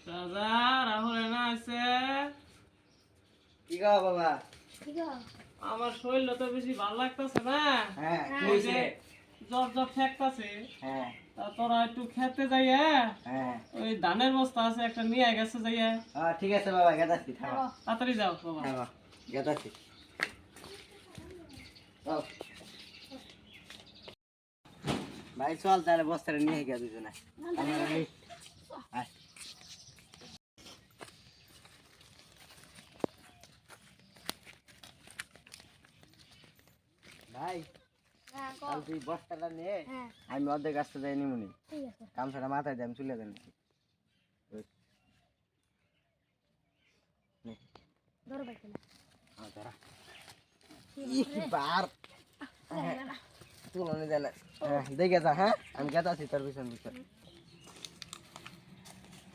রাজা রাহুল এনা আছে। কি গো বাবা? কি গো? আমার শরীর তো বেশি ভালো লাগতেছে না। হ্যাঁ কি ওই যে হইছে? জ্বর জ্বর ঠেকতাছে। হ্যাঁ তা তোরা একটু খেতে যাইয়া হ্যাঁ ওই ধানের বস্তা আছে একটা নিয়ে গেছে যাইয়া। ঠিক আছে বাবা, গেতাছি থাকো। তাড়াতাড়ি যাও বাবা। থাকো গেতাছি। ভাই চল তাহলে বস্তাটা নিয়ে গিয়ে দুজনে। আয়। ভাই হ্যাঁ গো। কাল তুই বস্তাটা নিয়ে হ্যাঁ আমি অর্ধেক আসতে যাই নিমুনি। ঠিক আছে। গামছাটা মাথায় দিয়ে আমি চলে যাই। ধরো বাইকে না। ধরা কি বার তুলনে যায় না। হ্যাঁ দেখে যা। হ্যাঁ আমি গেতাছি তোর পিছন পিছন।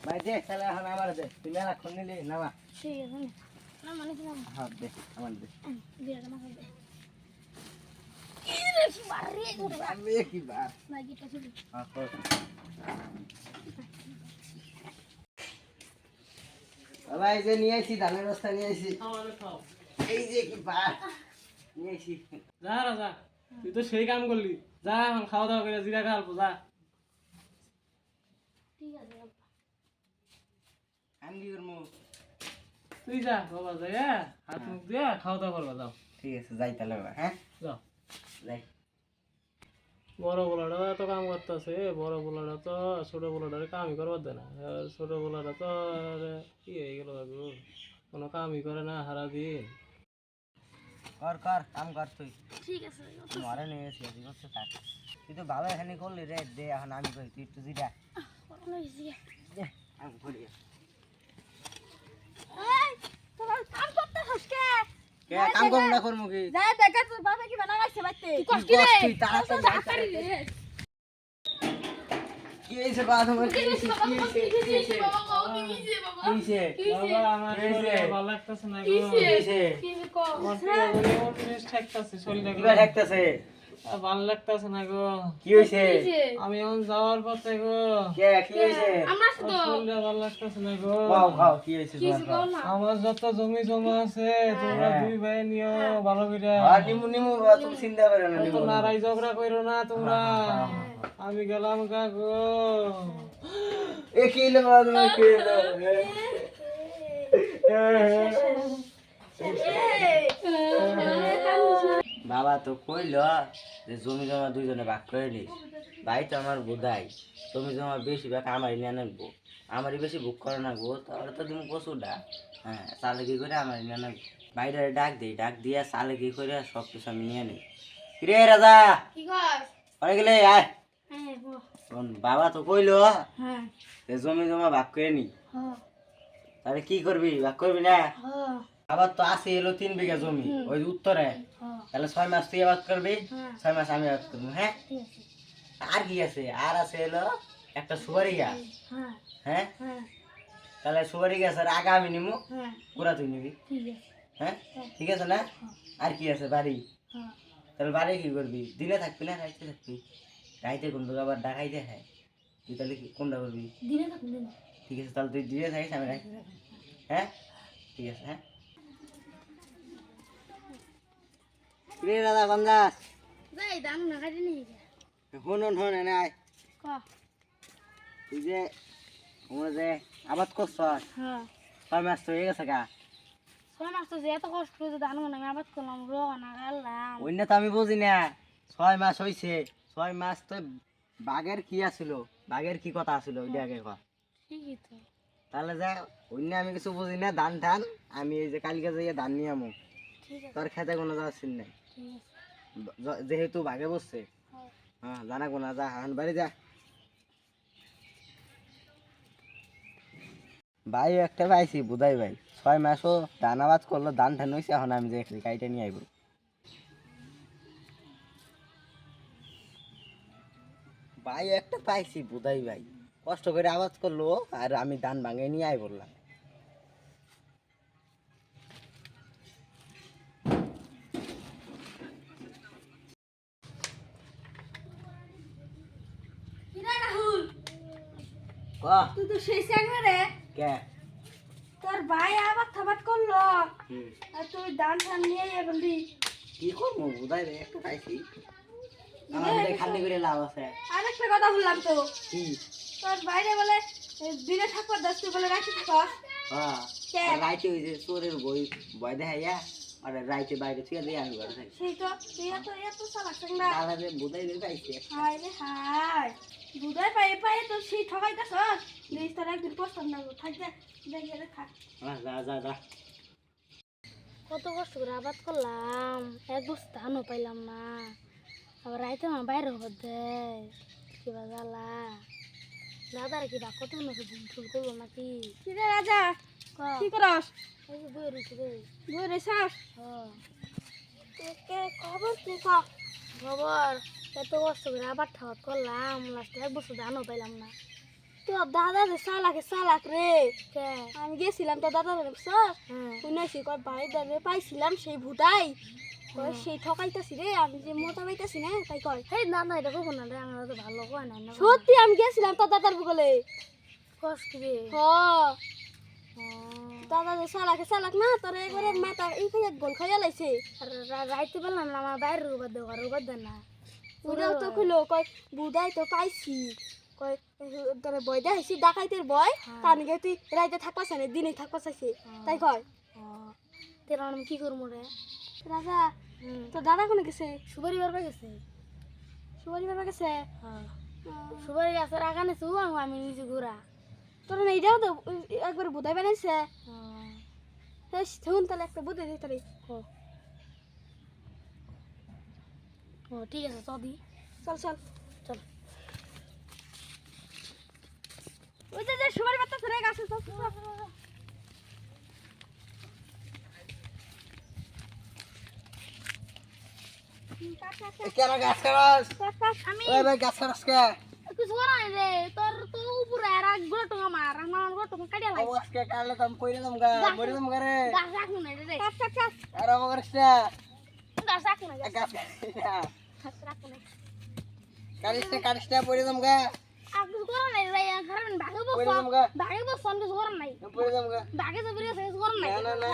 ভাই দে তাহলে এখন আমার দে, তুই মেলাক্ষণ নিলি নামা। ঠিক আছে না মানে কি না হ্যাঁ দে আমার দে। বিরাট মাছ হবে। ইরে কি বাড়ি গোটা আমি কি বার লাগিটা শুধু হ্যাঁ কর। বাবা এই যে নিয়ে আইছি ধানের বস্তা নিয়ে আইছি। খাওয়ালে খাও। এই যে কি বার নিয়ে আইছি। যা রাজা, তুই তো সেই কাম করলি। যা এখন খাওয়া দাওয়া করে জিরা খা অল্প যা। ঠিক আছে আমি কি করবো? তুই যা বাবা যাইয়া হাত মুখ দিয়ে খাওয়া দাওয়া করবা যাও। ঠিক আছে যাই তাহলে বাবা। হ্যাঁ যাও। যাই। বড় পোলাটা তো কাম করতেছে, বড় পোলাটা তো ছোট পোলাটারে কামই করবার দেয় না। আর ছোট পোলাটা তো আর কি হয়ে গেল বাবু, কোনো কামই করে না সারাদিন। কর কর কাম কর তুই। ঠিক আছে মরে নিয়ে এসে তুই করতে থাক। তুই তো ভালো এখানে করলি রে, দে এখন আমি করি তুই একটু জিরা। করোনা হইছে দে আমি করি। এই তোর কাম করতে হসকে কে কাম করব না করমু কি? যা দেখা তোর বাবা কি বানাইছে বাইতে কি করছিস তুই? তাড়াতাড়ি যাই। কি হইছে বাবা তোমার? কি হইছে? কি হইছে? কি হইছে? কি হইছে? বাবা আমার কি হইছে? শরীর ভালো লাগতেছে না গো। কি হইছে? আমার পুরো জিনিস ঠেকতাছে শরীরে গো। কিবা ঠেকতেছে? আর ভালো লাগতেছে না গো। কি হইছে? আমি এখন যাওয়ার পথে গো। কে কি হইছে? আমরা আর শরীরে ভালো লাগতেছে না গো। বাও বাও কি হইছে তোমার? আমার যত জমি জমা আছে তোমরা দুই ভাই নিও ভালো করে। আর নিমু নিমু বাবা, তুমি চিন্তা করো না। তো নিমু নারাই ঝগড়া করো না তোমরা। আমি গেলাম গা গো। এ কি হইলো বাবা তোমার? কি হইলো? বাবা তো কইলো যে জমি জমা দুইজনে ভাগ করে নিস। ভাই তো আমার বোধাই জমি জমা বেশি ভাগ আমারই নিয়ে নেবো। আমারই বেশি বুক করে না গো, তাহলে তো তুমি প্রচুরটা। হ্যাঁ চালে কি করে আমারই নিয়ে নেবো। বাইরে ডাক দিই, ডাক দিয়া চালে কি করে সব কিছু আমি নিয়ে নিই। কিরে রাজা কি কর পরে গেলে আয়। হ্যাঁ গো শোন, বাবা তো কইলো হ্যাঁ যে জমি জমা ভাগ করে নি। হ্যাঁ তাহলে কি করবি? ভাগ করবি না? হ্যাঁ আবার তো আছে এলো 3 বিঘা জমি ওই উত্তরে। হ্যাঁ তাহলে 6 মাস তুই আবাদ করবি, হ্যাঁ 6 মাস আমি আবাদ করবো। হ্যাঁ ঠিক আছে আর কি আছে? আর আছে এলো একটা সুপারি গাছ। হ্যাঁ হ্যাঁ হ্যাঁ তাহলে সুপারি গাছের আগা আমি নিমু, হ্যাঁ পুরা তুই নিবি। ঠিক আছে হ্যাঁ ঠিক আছে না? আর কি আছে? বাড়ি। হ্যাঁ তাহলে বাড়ি কি করবি? দিনে থাকবি না রাইতে থাকবি? রাইতে কোন আবার ডাকাইতে খায়, তুই তাহলে কি কোনটা করবি? দিনে থাকুন দিনে ঠিক আছে তাহলে তুই দিনে থাকিস, আমি রাইতে থাকি। হ্যাঁ ঠিক আছে। হ্যাঁ রে দাদা বান্দাস যাই দাম না কাটি নিয়ে যা শুন শুন এনে আয়। ক তুই যে আমরা যে আবাদ করছ হ্যাঁ 6 মাস তো হয়ে গেছে গা। 6 মাস তো যে এত কষ্ট করে ধান গুলো আমি আবাদ করলাম রোগ না গাল্লাম অন্য তো আমি বুঝি না। 6 মাস হইছে, 6 মাস তো বাঘের কি আছিল, বাঘের কি কথা আছিল ওইটা আগে কর। ঠিকই তো তাহলে যা অন্য আমি কিছু বুঝি না। ধান ধান আমি এই যে কালকে যাইয়া ধান নিয়ে আমু, ঠিক আছে তোর খেতে কোনো যাওয়ার চিন নাই। ঠিক আছে যেহেতু ভাগে বসছে হ্যাঁ হ্যাঁ জানা কোনা যা হান বাড়ি যা। ভাই একটা পাইছি বুধাই ভাই 6 মাসও ধান আবাদ করলো, ধান ঠান হয়েছে, এখন আমি যে গাড়িটা নিয়ে আইব। ভাই একটা পাইছি বুধাই ভাই কষ্ট করে আবাদ করলো আর আমি ধান ভাঙে নিয়ে আই বললাম। কিরা রাহুল বাহ তুই তো সেই স্যাংরা রে কে তোর ভাই আবার থাবাত করলো হুম আর তুই দান ঠান নিয়ে বললি কি করবো বুঝাই রে একটু খাইছি আমাদের খালি করে লাভ আছে আরেকটা কথা বললাম তো কি তোর বাইরে বলে দিনে থাকবো 10 তুই বলে রাখি থাকস হ্যাঁ কে? আর রাইতে হইছে চোরের ভয় দেখাইয়া আর রাইতে বাইরে ছুঁয়ে দিয়ে আমি ঘরে থাকি সেই তো তুই এত চালাক না তাহলে বুঝাই রে পাইছি হায় রে হায় বুধাই পায়ে তো সেই ঠকাইতেছ দেশ তোর একদিন পছন্দ না থাকবে দেখে রে থাক যা যা যা কত কষ্ট করে আবাদ করলাম এক বছর ধানও পাইলাম না আবার রাইতে আমার বাইরে হবার দেয় কিবা জ্বালা দাদার কিবা কত নাকি ভুল করলো নাকি কি রে রাজা কি করস এই যে বই রয়েছে রে বই রেছাস খবর কি খবর এত কষ্ট করে আবার ঠাওয়াত করলাম লাস্টে এক বছর ধানও পাইলাম না তো দাদা রে চালাক রে আমি গেছিলাম তো দাদা স্যার শুনেছি কয় ভাই দাদা পাইছিলাম সেই ভুটাই কয় সেই ঠকাইতাছি রে আমি যে মোটা পাইতাছি না তাই কয় হে না না এটা কখনো না রে আমরা তো ভালো কয় না সত্যি আমি গেছিলাম তো দাদার বগলে কষ্ট রে হ দাদা যে চালাক না তোর একবারে মাথা এই খাইয়া গোল খাইয়া লাইছে আর রাইতে পেলাম না আমার বাইরে রুবার দেন না ওরাও তো কইলো কয় বুধাই তো পাইছি কয় তোরে বয় দেখাইছি ডাকাইতের বয় তার নিকে তুই রাইতে থাকবা চাই দিনে থাকবা চাইছে তাই কয় তেরা আমি কি করবো রে রাজা তোর দাদা কোনে গেছে সুবারি বারবার গেছে সুবারি গাছের আগানে আমি নিজে ঘোরা তোর এইটাও তো একবার বুধাই বানাইছে শুন তাহলে একটা বুধে দিই তাহলে ও ঠিক আছে চল ওই যে সুপারি পাতা ছেড়ে গাছে কেন গাছ কাটাস আমি ওই ভাই গাছ কাটাস কে কিছু করা নাই রে তোর তো উপরে আর গুলো টঙ্গা মার আমার গুলো টঙ্গা কাটিয়া লাই আজকে কাটলে তো আমি কইলাম গা মরিলাম গা রে গাছ রাখু না রে কাট আর আমার করিস না গাছ রাখু না গাছ কাটিস না গাছ রাখু না কাটিস না পড়িলাম গা আর কিছু করা নাই রে ঘরে ভাগে পড়িলাম গা বস কিছু করা নাই পড়িলাম গা ভাগে তো বেরিয়ে কিছু করা নাই না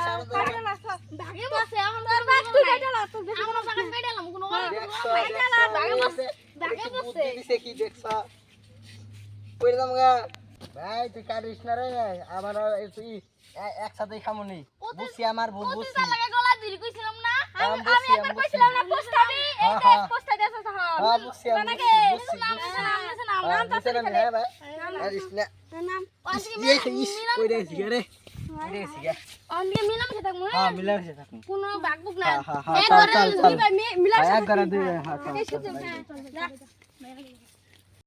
ভাগে বসে এখন তোর বাস তুই কাটালা তো আমার সাকান কাটালাম কোনো ভাগে বসে দিছে কি দেখছ পড়িলাম গা ভাই তুই কাটিস না রে আমার তুই একসাথে খামুনি বুঝছি আমার ভুল বুঝছি লাগে গলা ধরে কইছিলাম না আমি একবার কইছিলাম না পোস্টাবি এই দেখ পোস্টা দেছ তো হ্যাঁ বুঝছি নাকি নাম হ্যাঁ ভাই কাটিস না নাম অনকে মিলাম খেতে থাকমু হ্যাঁ মিলা গেছে থাকুন কোনো বাগবুক না হ্যাঁ চল মিলা এক ঘরে দুই হ্যাঁ চল চল